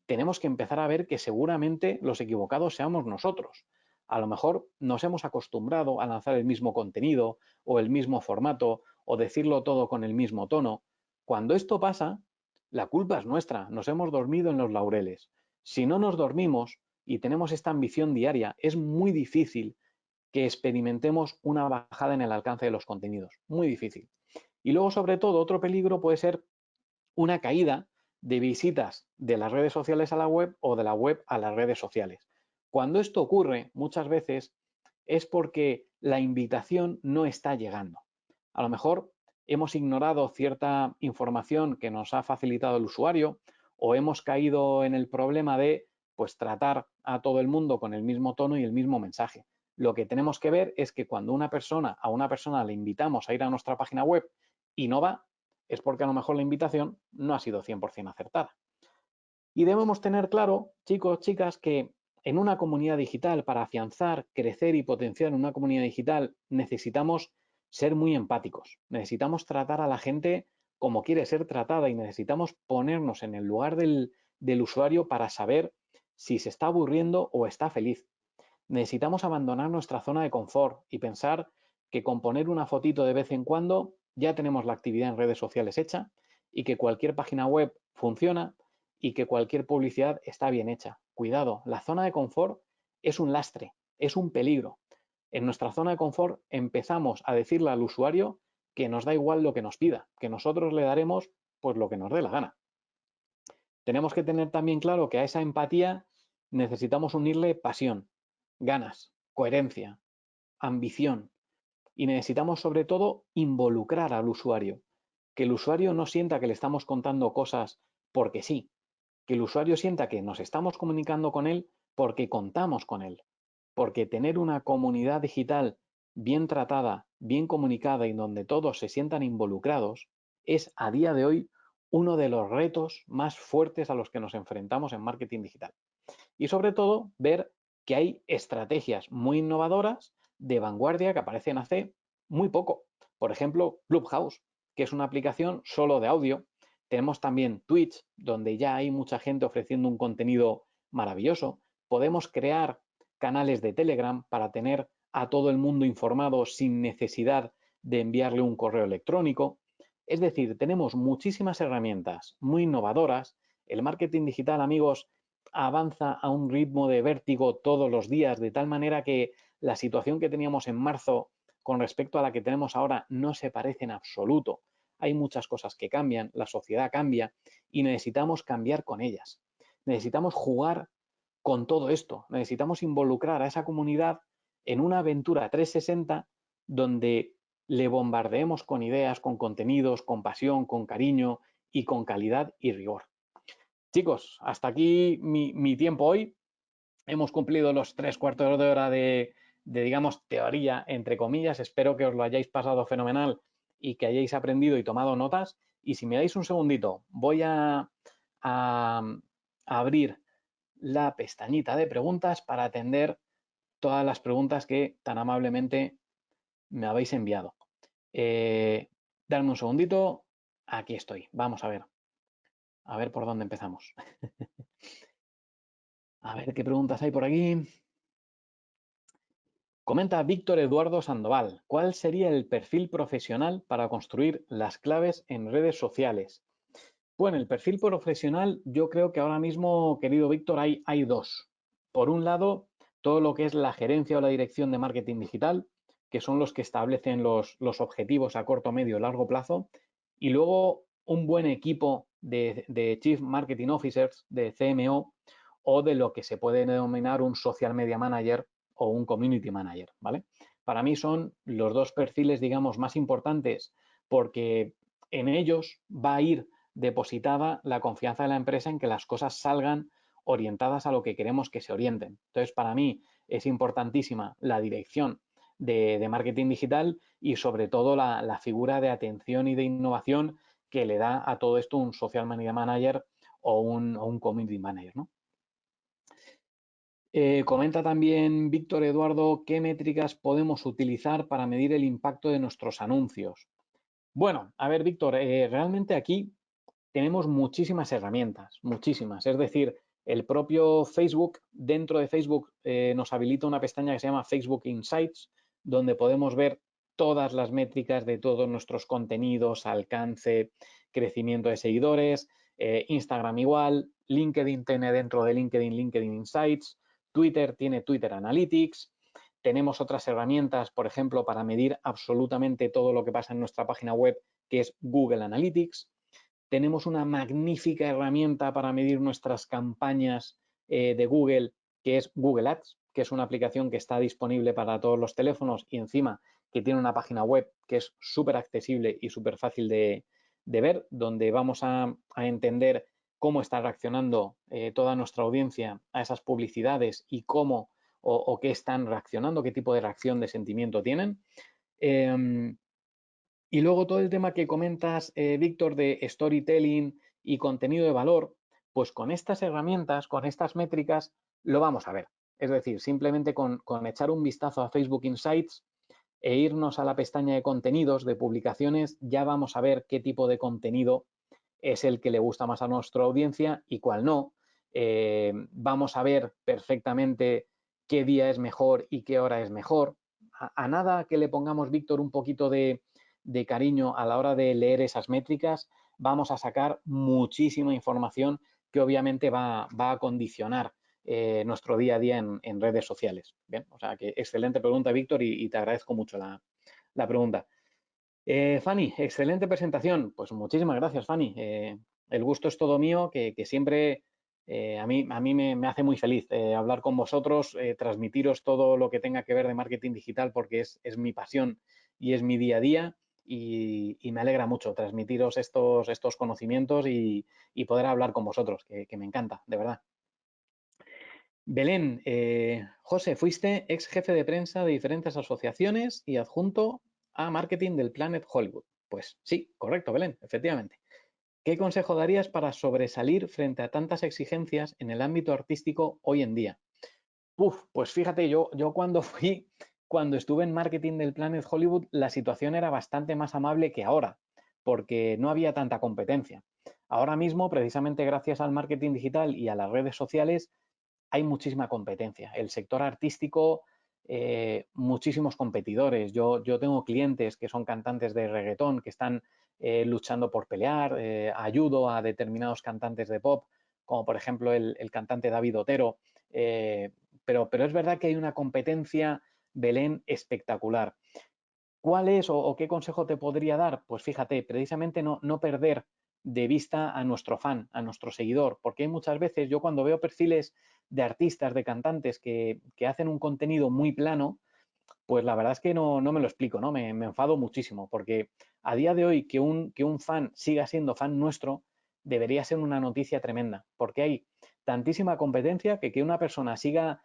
tenemos que empezar a ver que seguramente los equivocados seamos nosotros. A lo mejor nos hemos acostumbrado a lanzar el mismo contenido o el mismo formato o decirlo todo con el mismo tono. Cuando esto pasa, la culpa es nuestra, nos hemos dormido en los laureles. Si no nos dormimos y tenemos esta ambición diaria, es muy difícil que experimentemos una bajada en el alcance de los contenidos. Muy difícil. Y luego, sobre todo, otro peligro puede ser una caída de visitas de las redes sociales a la web o de la web a las redes sociales. Cuando esto ocurre, muchas veces es porque la invitación no está llegando. A lo mejor hemos ignorado cierta información que nos ha facilitado el usuario o hemos caído en el problema de pues tratar a todo el mundo con el mismo tono y el mismo mensaje. Lo que tenemos que ver es que cuando a una persona le invitamos a ir a nuestra página web y no va, es porque a lo mejor la invitación no ha sido 100% acertada. Y debemos tener claro, chicos, chicas, que en una comunidad digital, para afianzar, crecer y potenciar una comunidad digital, necesitamos ser muy empáticos. Necesitamos tratar a la gente como quiere ser tratada y necesitamos ponernos en el lugar del usuario para saber si se está aburriendo o está feliz. Necesitamos abandonar nuestra zona de confort y pensar que con poner una fotito de vez en cuando ya tenemos la actividad en redes sociales hecha y que cualquier página web funciona y que cualquier publicidad está bien hecha. Cuidado, la zona de confort es un lastre, es un peligro. En nuestra zona de confort empezamos a decirle al usuario que nos da igual lo que nos pida, que nosotros le daremos pues lo que nos dé la gana. Tenemos que tener también claro que a esa empatía necesitamos unirle pasión, ganas, coherencia. ambición y necesitamos sobre todo involucrar al usuario, que el usuario no sienta que le estamos contando cosas porque sí, que el usuario sienta que nos estamos comunicando con él porque contamos con él, porque tener una comunidad digital bien tratada, bien comunicada y donde todos se sientan involucrados es a día de hoy uno de los retos más fuertes a los que nos enfrentamos en marketing digital. Y sobre todo ver que hay estrategias muy innovadoras de vanguardia que aparecen hace muy poco. Por ejemplo, Clubhouse, que es una aplicación solo de audio. Tenemos también Twitch, donde ya hay mucha gente ofreciendo un contenido maravilloso. Podemos crear canales de Telegram para tener a todo el mundo informado sin necesidad de enviarle un correo electrónico. Es decir, tenemos muchísimas herramientas muy innovadoras. El marketing digital, amigos, avanza a un ritmo de vértigo todos los días, de tal manera que la situación que teníamos en marzo con respecto a la que tenemos ahora no se parece en absoluto. Hay muchas cosas que cambian, la sociedad cambia y necesitamos cambiar con ellas. Necesitamos jugar con todo esto, necesitamos involucrar a esa comunidad en una aventura 360 donde le bombardeemos con ideas, con contenidos, con pasión, con cariño y con calidad y rigor. Chicos, hasta aquí mi tiempo hoy. Hemos cumplido los 3 cuartos de hora de, digamos, teoría, entre comillas. Espero que os lo hayáis pasado fenomenal y que hayáis aprendido y tomado notas. Y si me dais un segundito, voy a abrir la pestañita de preguntas para atender todas las preguntas que tan amablemente me habéis enviado. Dadme un segundito. Aquí estoy. Vamos a ver. A ver por dónde empezamos. A ver qué preguntas hay por aquí. Comenta Víctor Eduardo Sandoval, ¿cuál sería el perfil profesional para construir las claves en redes sociales? Bueno, el perfil profesional, yo creo que ahora mismo, querido Víctor, hay dos. Por un lado, todo lo que es la gerencia o la dirección de marketing digital, que son los que establecen los objetivos a corto, medio y largo plazo. Y luego un buen equipo de Chief Marketing Officers, de CMO, o de lo que se puede denominar un Social Media Manager o un Community Manager, ¿vale? Para mí son los dos perfiles, digamos, más importantes porque en ellos va a ir depositada la confianza de la empresa en que las cosas salgan orientadas a lo que queremos que se orienten. Entonces, para mí es importantísima la dirección de marketing digital y sobre todo la figura de atención y de innovación que le da a todo esto un social media manager o un community manager, ¿no? Comenta también Víctor Eduardo qué métricas podemos utilizar para medir el impacto de nuestros anuncios. Bueno, a ver, Víctor, realmente aquí tenemos muchísimas herramientas, muchísimas. Es decir, el propio Facebook, dentro de Facebook, nos habilita una pestaña que se llama Facebook Insights, donde podemos ver todas las métricas de todos nuestros contenidos, alcance, crecimiento de seguidores, Instagram igual, LinkedIn tiene dentro de LinkedIn Insights, Twitter tiene Twitter Analytics, tenemos otras herramientas, por ejemplo, para medir absolutamente todo lo que pasa en nuestra página web, que es Google Analytics. Tenemos una magnífica herramienta para medir nuestras campañas de Google, que es Google Ads, que es una aplicación que está disponible para todos los teléfonos y encima que tiene una página web que es súper accesible y súper fácil de ver, donde vamos a entender cómo está reaccionando toda nuestra audiencia a esas publicidades y cómo o qué están reaccionando, qué tipo de reacción de sentimiento tienen. Y luego todo el tema que comentas, Víctor, de storytelling y contenido de valor, pues con estas herramientas, con estas métricas, lo vamos a ver. Es decir, simplemente con echar un vistazo a Facebook Insights e irnos a la pestaña de contenidos, de publicaciones, ya vamos a ver qué tipo de contenido es el que le gusta más a nuestra audiencia y cuál no. Vamos a ver perfectamente qué día es mejor y qué hora es mejor. A nada que le pongamos, Víctor, un poquito de cariño a la hora de leer esas métricas, vamos a sacar muchísima información que obviamente va a condicionar nuestro día a día en redes sociales. Bien, o sea que excelente pregunta, Víctor, y te agradezco mucho la pregunta. Fanny, excelente presentación. Pues muchísimas gracias, Fanny. El gusto es todo mío, que siempre A mí me hace muy feliz hablar con vosotros, transmitiros todo lo que tenga que ver de marketing digital porque es mi pasión y es mi día a día y me alegra mucho transmitiros estos conocimientos y poder hablar con vosotros, que me encanta, de verdad. Belén, José, fuiste ex jefe de prensa de diferentes asociaciones y adjunto a marketing del Planet Hollywood. Pues sí, correcto, Belén, efectivamente. ¿Qué consejo darías para sobresalir frente a tantas exigencias en el ámbito artístico hoy en día? Pues fíjate, yo cuando estuve en marketing del Planet Hollywood, la situación era bastante más amable que ahora, porque no había tanta competencia. Ahora mismo, precisamente gracias al marketing digital y a las redes sociales, hay muchísima competencia. El sector artístico, muchísimos competidores. Yo tengo clientes que son cantantes de reggaetón, que están luchando por pelear, ayudo a determinados cantantes de pop, como por ejemplo el cantante David Otero, pero es verdad que hay una competencia, Belén, espectacular. ¿Cuál es o qué consejo te podría dar? Pues fíjate, precisamente no perder de vista a nuestro fan, a nuestro seguidor, porque hay muchas veces, yo cuando veo perfiles de artistas, de cantantes que hacen un contenido muy plano, pues la verdad es que no me lo explico, ¿no? Me enfado muchísimo, porque a día de hoy que un fan siga siendo fan nuestro debería ser una noticia tremenda, porque hay tantísima competencia que una persona siga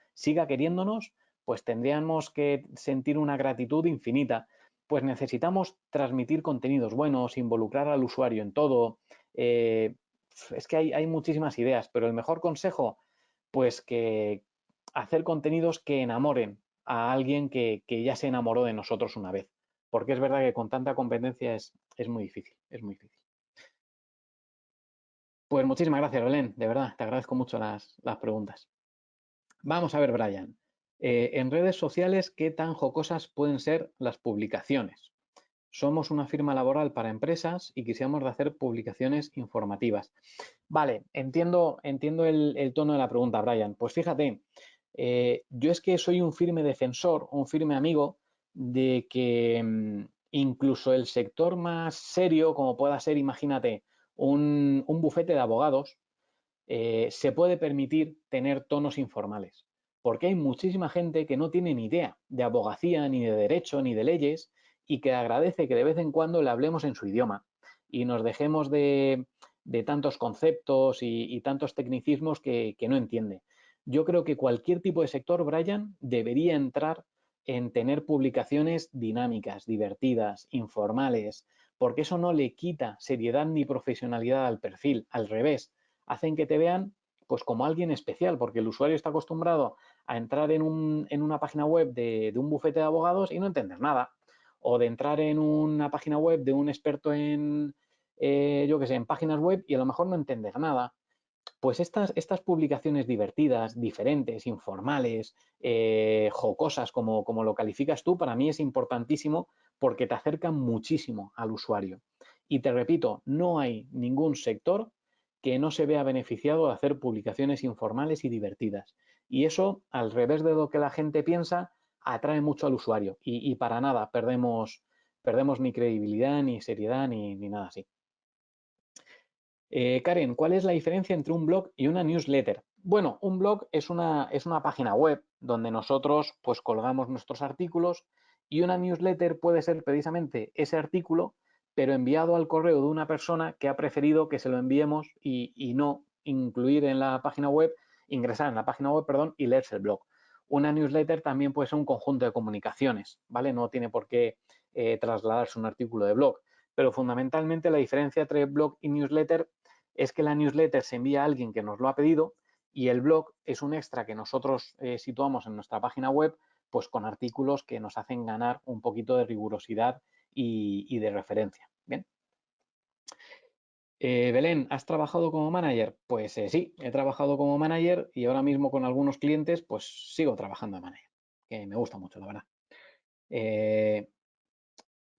queriéndonos, pues tendríamos que sentir una gratitud infinita. Pues necesitamos transmitir contenidos buenos, involucrar al usuario en todo. eh, es que hay muchísimas ideas, pero el mejor consejo, pues que hacer contenidos que enamoren a alguien que ya se enamoró de nosotros una vez. Porque es verdad que con tanta competencia es muy difícil, es muy difícil. Pues muchísimas gracias, Belén, de verdad, te agradezco mucho las preguntas. Vamos a ver, Brian. En redes sociales, ¿qué tan jocosas pueden ser las publicaciones? Somos una firma laboral para empresas y quisiéramos hacer publicaciones informativas. Vale, entiendo el tono de la pregunta, Brian. Pues fíjate, yo es que soy un firme defensor, un firme amigo de que incluso el sector más serio, como pueda ser, imagínate, un bufete de abogados, se puede permitir tener tonos informales, porque hay muchísima gente que no tiene ni idea de abogacía, ni de derecho, ni de leyes, y que agradece que de vez en cuando le hablemos en su idioma y nos dejemos de tantos conceptos y tantos tecnicismos que no entiende. Yo creo que cualquier tipo de sector, Brian, debería entrar en tener publicaciones dinámicas, divertidas, informales, porque eso no le quita seriedad ni profesionalidad al perfil, al revés, hacen que te vean pues como alguien especial, porque el usuario está acostumbrado a entrar en una página web de un bufete de abogados y no entender nada, o de entrar en una página web de un experto en, yo qué sé, en páginas web y a lo mejor no entender nada. Pues estas publicaciones divertidas, diferentes, informales, jocosas, como lo calificas tú, para mí es importantísimo porque te acercan muchísimo al usuario. Y te repito, no hay ningún sector que no se vea beneficiado de hacer publicaciones informales y divertidas. Y eso, al revés de lo que la gente piensa, atrae mucho al usuario. Y para nada perdemos ni credibilidad, ni seriedad, ni nada así. Karen, ¿cuál es la diferencia entre un blog y una newsletter? Bueno, un blog es una página web donde nosotros pues colgamos nuestros artículos y una newsletter puede ser precisamente ese artículo, pero enviado al correo de una persona que ha preferido que se lo enviemos y no incluir en la página web, ingresar en la página web, perdón, y leerse el blog. Una newsletter también puede ser un conjunto de comunicaciones, ¿vale? No tiene por qué trasladarse un artículo de blog, pero fundamentalmente la diferencia entre blog y newsletter es que la newsletter se envía a alguien que nos lo ha pedido y el blog es un extra que nosotros situamos en nuestra página web, pues con artículos que nos hacen ganar un poquito de rigurosidad y de referencia. Bien. Belén, ¿has trabajado como manager? Pues sí, he trabajado como manager y ahora mismo con algunos clientes, pues sigo trabajando de manager, que me gusta mucho, la verdad. Eh,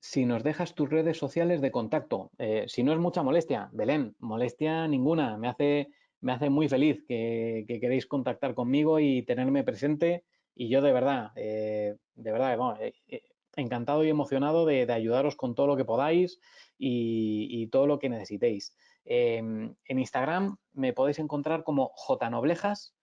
si nos dejas tus redes sociales de contacto, si no es mucha molestia, Belén, molestia ninguna, me hace muy feliz que queréis contactar conmigo y tenerme presente y yo de verdad, bueno, encantado y emocionado de ayudaros con todo lo que podáis y todo lo que necesitéis. En Instagram me podéis encontrar como jnoblejas,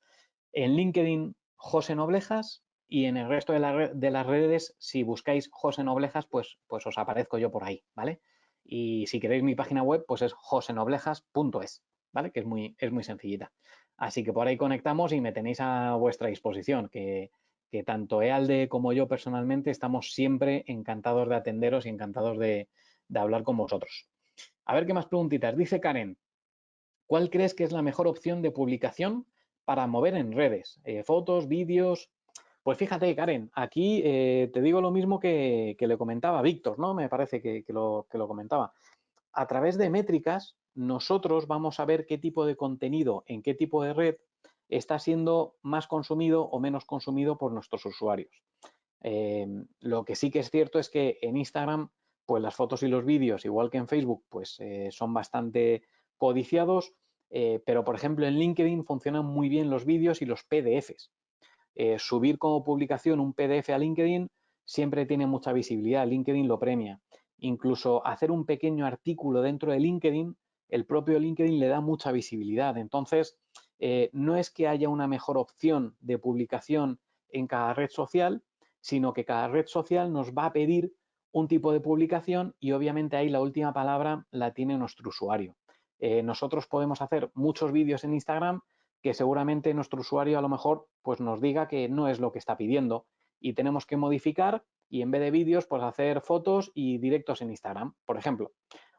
en LinkedIn José Noblejas y en el resto de las redes, si buscáis José Noblejas, pues os aparezco yo por ahí, ¿vale? Y si queréis mi página web, pues es josenoblejas.es, ¿vale? Que es muy sencillita. Así que por ahí conectamos y me tenéis a vuestra disposición, que tanto Ealde como yo personalmente estamos siempre encantados de atenderos y encantados de hablar con vosotros. A ver qué más preguntitas. Dice Karen, ¿cuál crees que es la mejor opción de publicación para mover en redes? Fotos, vídeos. Pues fíjate, Karen, aquí te digo lo mismo que le comentaba Víctor, ¿no? Me parece que lo comentaba. A través de métricas, nosotros vamos a ver qué tipo de contenido en qué tipo de red está siendo más consumido o menos consumido por nuestros usuarios. Lo que sí que es cierto es que en Instagram, pues las fotos y los vídeos, igual que en Facebook, pues son bastante codiciados, pero por ejemplo en LinkedIn funcionan muy bien los vídeos y los PDFs. Subir como publicación un PDF a LinkedIn siempre tiene mucha visibilidad, LinkedIn lo premia. Incluso hacer un pequeño artículo dentro de LinkedIn, el propio LinkedIn le da mucha visibilidad. Entonces, no es que haya una mejor opción de publicación en cada red social, sino que cada red social nos va a pedir un tipo de publicación y obviamente ahí la última palabra la tiene nuestro usuario. Nosotros podemos hacer muchos vídeos en Instagram que seguramente nuestro usuario a lo mejor pues nos diga que no es lo que está pidiendo y tenemos que modificar y en vez de vídeos pues hacer fotos y directos en Instagram, por ejemplo.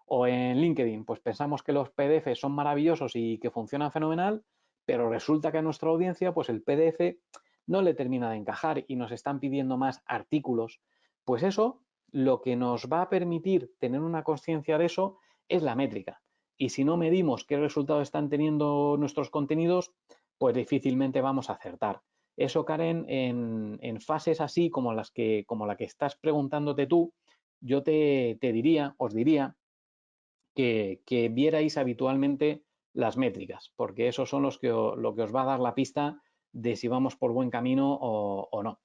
O en LinkedIn, pues pensamos que los PDF son maravillosos y que funcionan fenomenal, pero resulta que a nuestra audiencia pues el PDF no le termina de encajar y nos están pidiendo más artículos. Pues eso, lo que nos va a permitir tener una conciencia de eso es la métrica. Y si no medimos qué resultados están teniendo nuestros contenidos, pues difícilmente vamos a acertar. Eso, Karen, en fases así como la que estás preguntándote tú, yo os diría que vierais habitualmente las métricas, porque esos son lo que os va a dar la pista de si vamos por buen camino o no.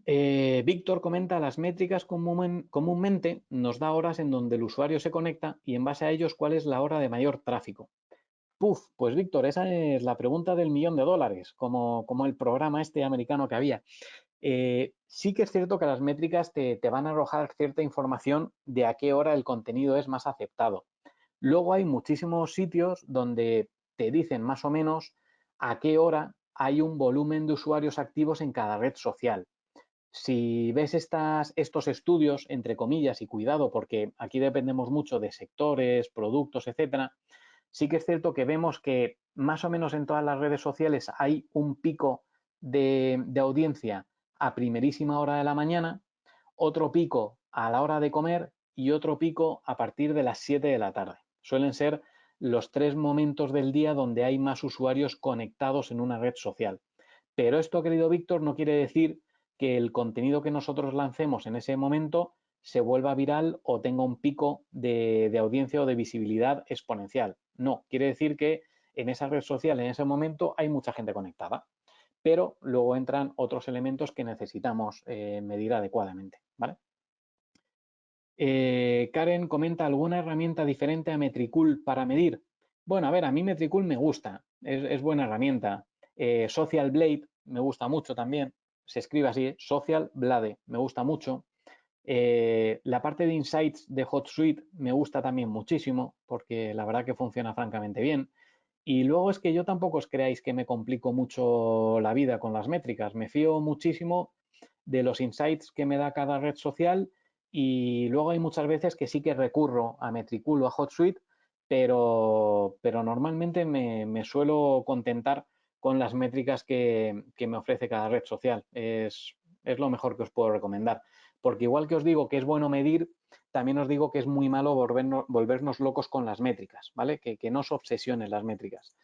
Víctor comenta, las métricas comúnmente nos da horas en donde el usuario se conecta y en base a ellos cuál es la hora de mayor tráfico. Puf, pues Víctor, esa es la pregunta del millón de dólares, como el programa este americano que había. Sí que es cierto que las métricas te van a arrojar cierta información de a qué hora el contenido es más aceptado. Luego hay muchísimos sitios donde te dicen más o menos a qué hora hay un volumen de usuarios activos en cada red social. Si ves estos estudios, entre comillas, y cuidado, porque aquí dependemos mucho de sectores, productos, etcétera, sí que es cierto que vemos que más o menos en todas las redes sociales hay un pico de audiencia a primerísima hora de la mañana, otro pico a la hora de comer y otro pico a partir de las 7 de la tarde. Suelen ser los tres momentos del día donde hay más usuarios conectados en una red social. Pero esto, querido Víctor, no quiere decir que el contenido que nosotros lancemos en ese momento se vuelva viral o tenga un pico de audiencia o de visibilidad exponencial. No, quiere decir que en esa red social, en ese momento, hay mucha gente conectada, pero luego entran otros elementos que necesitamos medir adecuadamente, ¿vale? Karen comenta, ¿alguna herramienta diferente a Metricool para medir? Bueno, a ver, a mí Metricool me gusta, es buena herramienta. Social Blade me gusta mucho también, se escribe así, Social Blade, me gusta mucho. La parte de Insights de HotSuite me gusta también muchísimo, porque la verdad que funciona francamente bien. Y luego es que yo tampoco os creáis que me complico mucho la vida con las métricas, me fío muchísimo de los insights que me da cada red social y luego hay muchas veces que sí que recurro a Metricool o a HotSuite, pero normalmente me suelo contentar con las métricas que me ofrece cada red social. Es lo mejor que os puedo recomendar. Porque igual que os digo que es bueno medir, también os digo que es muy malo volvernos locos con las métricas, ¿vale? Que no os obsesionen las métricas.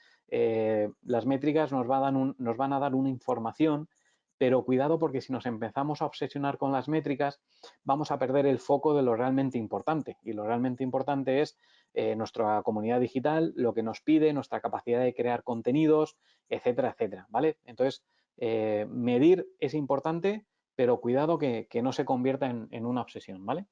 Las métricas nos van a dar una información, pero cuidado porque si nos empezamos a obsesionar con las métricas, vamos a perder el foco de lo realmente importante. Y lo realmente importante es nuestra comunidad digital, lo que nos pide, nuestra capacidad de crear contenidos, etcétera, etcétera, ¿vale? Entonces, medir es importante, pero cuidado que no se convierta en una obsesión, ¿vale?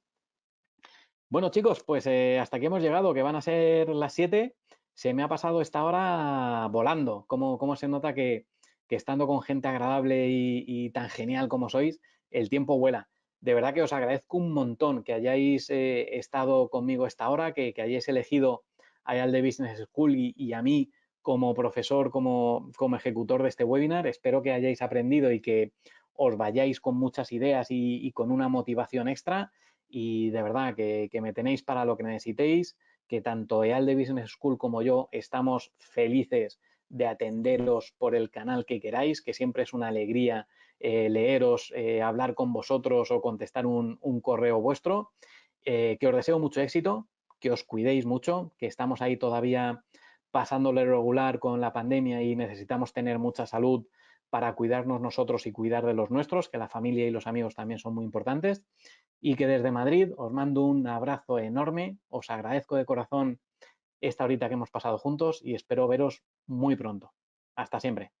Bueno, chicos, pues hasta aquí hemos llegado, que van a ser las 7. Se me ha pasado esta hora volando. ¿Cómo se nota que estando con gente agradable y tan genial como sois, el tiempo vuela? De verdad que os agradezco un montón que hayáis estado conmigo esta hora, que hayáis elegido a IALDE Business School y a mí como profesor, como ejecutor de este webinar. Espero que hayáis aprendido y que os vayáis con muchas ideas y con una motivación extra y de verdad que me tenéis para lo que necesitéis, que tanto EALDE Business School como yo estamos felices de atenderos por el canal que queráis, que siempre es una alegría leeros, hablar con vosotros o contestar un correo vuestro. Que os deseo mucho éxito, que os cuidéis mucho, que estamos ahí todavía pasándole regular con la pandemia y necesitamos tener mucha salud para cuidarnos nosotros y cuidar de los nuestros, que la familia y los amigos también son muy importantes y que desde Madrid os mando un abrazo enorme, os agradezco de corazón esta horita que hemos pasado juntos y espero veros muy pronto. Hasta siempre.